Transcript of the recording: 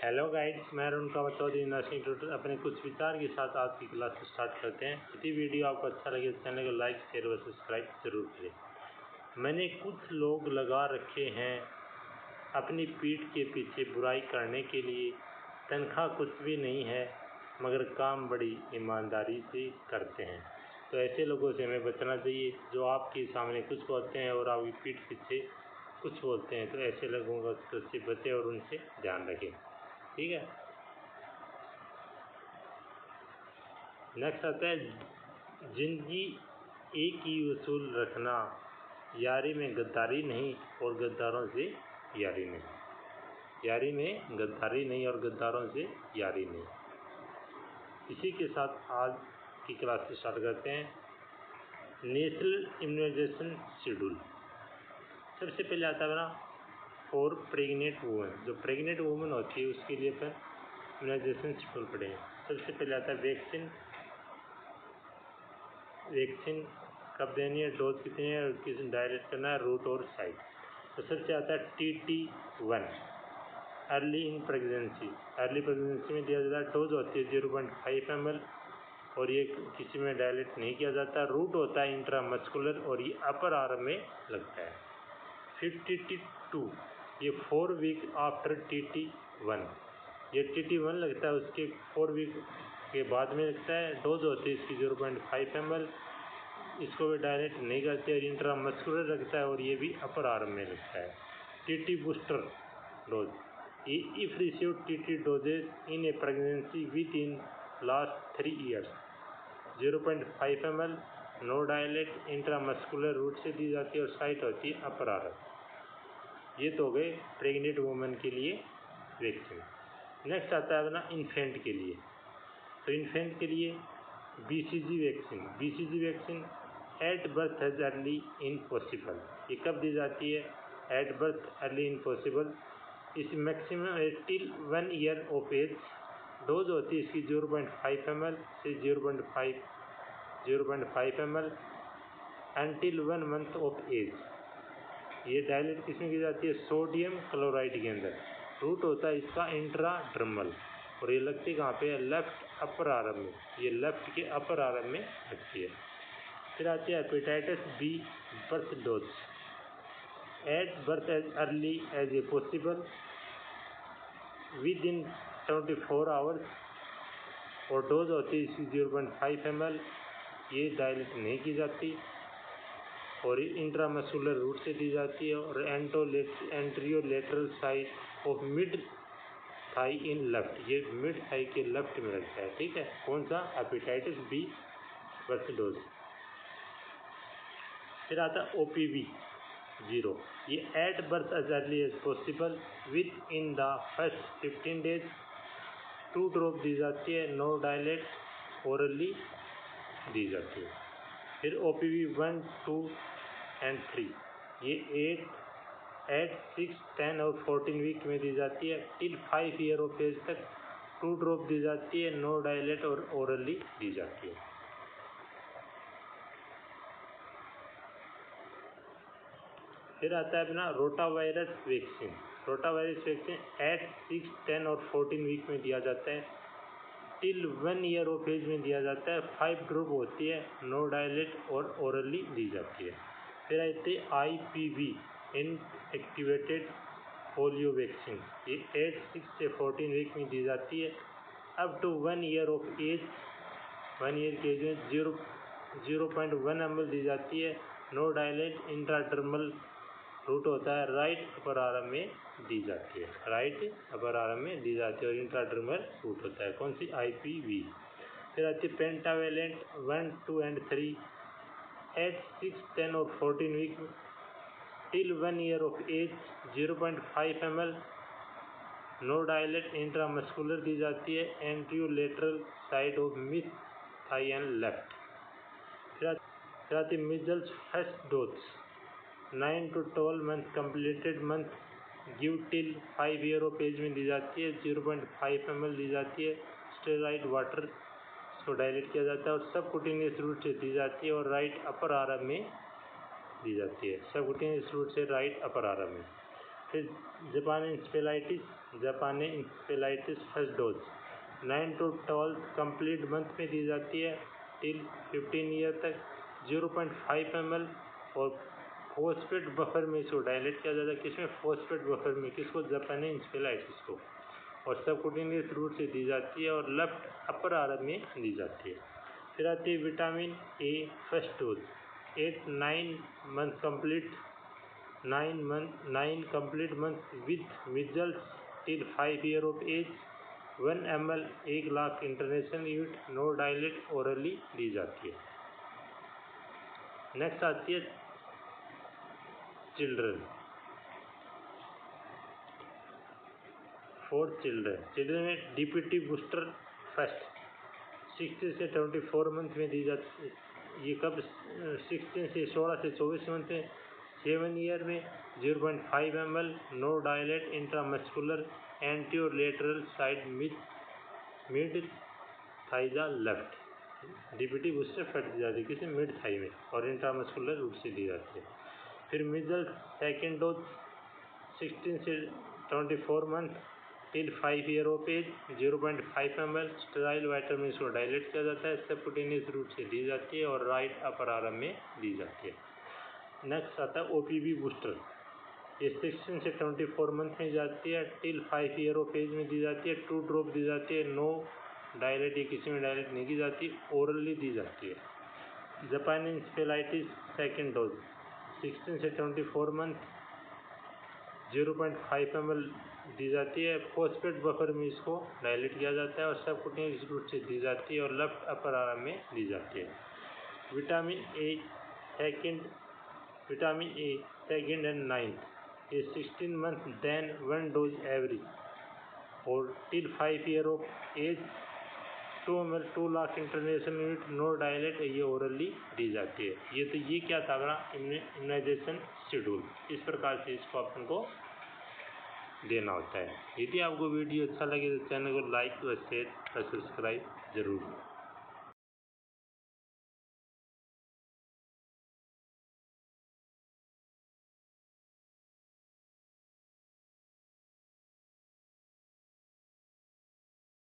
Hello guides, मैं अरुण कावत Chaudhary nursing tutor अपने कुछ विचार के साथ आज की क्लास स्टार्ट करते हैं। यदि वीडियो आपको अच्छा लगे तो चैनल को लाइक शेयर व सब्सक्राइब जरूर करें। मैंने कुछ लोग लगा रखे हैं अपनी पीठ के पीछे बुराई करने के लिए। तनख्वाह कुछ भी नहीं है मगर काम बड़ी ईमानदारी से करते हैं। तो ऐसे लोगों से हमें बचना चाहिए जो आपके सामने कुछ बोलते हैं और आपकी पीठ पीछे कुछ बोलते हैं। तो ऐसे लोगों से बचें और उनसे ध्यान रखें, ठीक है। नेक्स्ट आता है जिंदगी एक ही उसूल रखना, यारी में गद्दारी नहीं और गद्दारों से यारी नहीं। यारी में गद्दारी नहीं और गद्दारों से यारी नहीं। इसी के साथ आज की क्लास स्टार्ट करते हैं। नेशनल इम्यूनाइजेशन शेड्यूल सबसे पहले आता है ना फॉर प्रेग्नेंट वुमेन। जो प्रेग्नेंट वुमेन होती है उसके लिए अपन इम्यूनाइजेशन शेड्यूल पढ़ेंगे। सबसे पहले आता है वैक्सीन कब देनी है, डोज कितनी है और किस डायरेक्ट करना है, रूट और साइट। तो सबसे आता है TT1 early in pregnancy. Early pregnancy में दिया जाता है। डोज होती है 0.5 ml और ये किसी में डायलेट नहीं किया जाता। रूट होता है इंट्रामस्कुलर और ये अपर आर्म में लगता है। फिर TT2 ये 4 वीक आफ्टर TT1। ये TT1 लगता है उसके 4 वीक के बाद में लगता है। डोज होती है इसकी 0.5 ml। इसको भी डायरेक्ट नहीं करते और इंट्रामस्कुलर लगता है और ये भी अपर आर्म में लगता है। TT बूस्टर डोज ये if received TT doses in a pregnancy within last 3 years 0.5 ml no dilute intramuscular route से दी जाती है और साइट होती है अपर आर्म। ये तो हो गए प्रेग्नेंट वुमेन के लिए वैक्सीन। नेक्स्ट आता है ना इन्फेंट के लिए। तो इन्फेंट के लिए BCG vaccine at birth as early in possible. ये कब दी जाती है? At birth early in possible. इस maximum till 1 year of age. Dose होती है इसकी 0.5 ml से 0.5 ml until 1 month of age. ये डायलेट किसमें की जाती है? सोडियम क्लोराइड के अंदर। रूट होता है इसका इंट्राडर्मल और ये लगती कहाँ पे है? लेफ्ट अपर आर्म में। ये लेफ्ट के अपर आर्म में लगती है। फिर आती है hepatitis B birth dose at birth as early as a possible within 24 hours और डोज होती है इसकी 0.5 ml। ये डायलेट नहीं की जाती और इंट्रामस्कुलर रूट से दी जाती है और anterolateral side of mid thigh in left. ये मिड थाई के लेफ्ट में लगता है, ठीक है। कौन सा? Hepatitis B birth dose. फिर आता है OPV 0। ये at birth as early as possible within the first 15 days 2 drop दी जाती है। नो डायलेट ओरली दी जाती है। फिर OPV 1, 2 and 3 ये 8, 6, 10 और 14 वीक में दी जाती है। टिल 5 year ऑफ एज तक 2 ड्रॉप दी जाती है। नो डायलेट और ओरली दी जाती है। फिर आता है अपना रोटावायरस वैक्सीन। रोटावायरस वैक्सीन 8, 6, 10 और 14 वीक में दिया जाता है। टिल 1 year ऑफ एज में दिया जाता है। 5 ड्रॉप होती है। नो डायलेट और ओरली दी जाती है। फिर आती है IPV इनएक्टिवेटेड पोलियो वैक्सीन। ये 8, 6 से 14 वीक में दी जाती है। Up to 1 year of age 1 year के एज में 0.1 ml दी जाती है। नो डायलेट इंट्राडर्मल रूट होता है राइट अपर आर्म में दी जाती है। राइट अपर आर्म में दी जाती है और इंट्राडर्मल रूट होता है। कौन सी? IPV। फिर आती है पेंटावेलेंट 1, 2 and 3 8, 6, 10 और 14 week till 1 year of age 0.5 ml no dilute intramuscular दी जाती है। Anterolateral side of mid thigh and left. फिर आती है measles first dose 9 to 12 month completed month give till 5 year of age में दी जाती है। 0.5 ml दी जाती है। स्टेरॉइड वाटर इसको डायलेट किया जाता है और सबकुटेनियस रूट से दी जाती है और राइट अपर आर्म में दी जाती है। सबकुटेनियस रूट से राइट अपर आर्म में। फिर जापानी encephalitis first dose 9 to 12 complete month में दी जाती है टिल 15 ईयर तक 0.5 ml। और फॉस्फेट बफर में इसको डायलेट किया जाता है, किसमें? फॉस्फेट बफर में। किसको? जापानी इंसेफेलाइटिस को। और सबकुटेनियस रूट से दी जाती है और लेफ्ट अपर आर्म में दी जाती है। फिर आती है vitamin A first dose 9 complete month with measles till 5 year of age 1 ml 1 lakh international unit no dilute orally दी जाती है। नेक्स्ट आती है चिल्ड्रन। फॉर चिल्ड्रन में डीपीटी बूस्टर फर्स्ट 16 से 24 मंथ में दी जाती है। ये कब? 16 से 16 से 24 मंथ में 7 ईयर में 0.5 ml no dilute intramuscular anterolateral side mid thigh left. DPT booster first दी जाती है किसी मिड थाई में और इंट्रामस्कुलर रूट से दी जाती है। फिर मिजल्स सेकेंड डोज 16 से 24 month till 5 year of age 0.5 ml sterile vitamin को डायलेट किया जाता है, सबकुटेनियस रूट से दी जाती है और राइट अपर आर्म में दी जाती है। नेक्स्ट आता है ओपीवी बूस्टर। ये 16 से 24 मंथ में जाती है टिल 5 ईयर ऑफ एज में दी जाती है। 2 ड्रॉप दी जाती है, नो डायलेट, ये किसी में डायलेट नहीं की जाती, ओरली दी जाती है। जापानी इंसेफेलाइटिस सेकेंड डोज 16 से 24 मंथ 0.5 ml दी जाती है। फॉस्फेट बफर में इसको डायलेट किया जाता है और सबकुटेनियस रूट से दी जाती है और लेफ्ट अपर आर्म में दी जाती है। Vitamin A second and 9th ये 16 मंथ देन 1 डोज एवरी और till 5 year of age 2 ml 2 lakh international unit no dilute, ये ओरली दी जाती है। ये क्या था अपना इम्यूनाइजेशन शेड्यूल। इस प्रकार से इसको अपन को देना होता है। यदि आपको वीडियो अच्छा लगे तो चैनल को लाइक व शेयर और सब्सक्राइब जरूर करें।